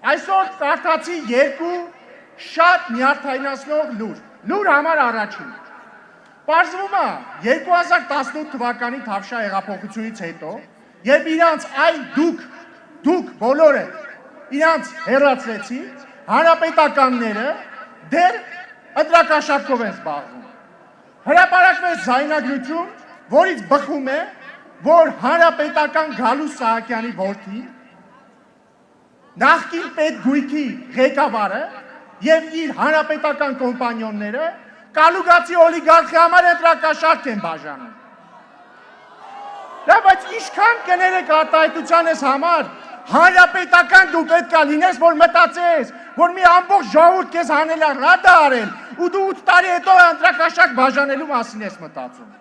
Այսօր կարդացի երկու շատ նյարդայնացնող լուր։ Լուր համար առաջին։ Պարզվում է 2018 թվականի Թավշյա հեղափոխությունից հետո, երբ իրանց այ դուք բոլորը իրանց հեռացրեցի, հանրապետականները դեռ ընտրակաշառքով են զբաղվում։ Հրապարակվեց ձայնագրություն, որից բխում է, որ հանրապետական Գալուստ Սահակյանի որդին նախկին պետգույքի ղեկավարը եւ իր հանրապետական կոմպանիոնները կալուգացի օլիգարխի համար ընտրակաշառք են բաժանում։ Դա բայց ինչքան կներեք արտահայտությանս համար, հանրապետական դու պետք է լինես, որ մտածես, որ մի ամբողջ ժողովուրդ քեզ հանելա ռադա արել, ու դու 8 տարի հետո ընտրակաշառք բաժանելու մասին ես մտածում։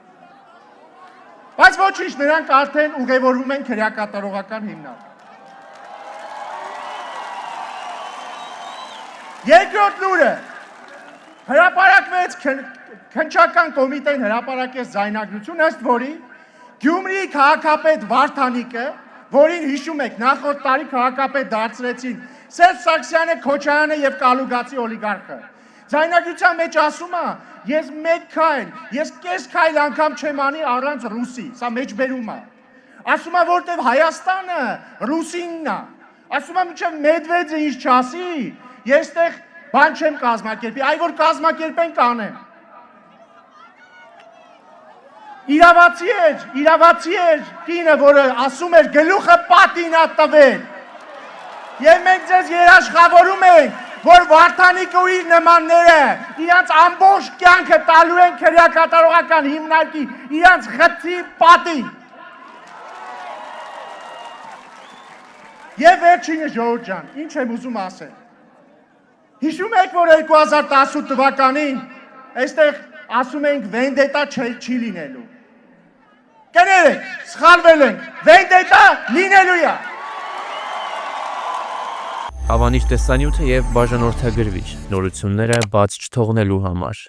Բայց ոչինչ, նրանք արդեն ուղևորվում են քրեակատարողական հիմնարկ։ Երկրորդ լուրը հրապարակվեց քննչական կոմիտեն հրապարակեց ձայնագրություն, ըստ որի Գյումրիի քաղաքապետ Վարդանիկը, որին հիշում եք նախորդ տարի քաղաքապետ դարձրեցին Սերժ Սարգսյանը, Քոչարյանը եւ կալուգացի օլիգարխը։ Ձայնագրության մեջ ասում է, ես մեկ քայլ, ես կես քայլ անգամ չեմ անի առանց ռուսի, սա մեջբերում է։ Ասում է, որտեվ Հայաստանը ռուսինն է։ Ասում է, մինչև Մեդվեդևը ինչ չասի, ես տեղ բան չեմ կազմակերպի, այ որ կազմակերպեն կանեմ։ Իրավացի էր կինը, որը ասում էր գլուխը պատին ա տվել։ Եվ մենք ձեզ երաշխավորում ենք, որ Վարդանիկը ու իր նմանները իրանց ամբողջ կյանքը տալու են քրեակատարողական հիմնարկի, իրանց խցի պատին։ Եվ վերջինը ժողովուրդ ջան, ինչ եմ ուզում ասել։ Հիշում եք, որ 2018 թվականին այստեղ ասում ենք վենդետա չի լինելու։ Կներեք, սխալվել ենք, վենդետա լինելու է։ Հավանիչ տեսանյութը եւ բաժանորդագրվիչ նորությունները բաց չթողնելու համար։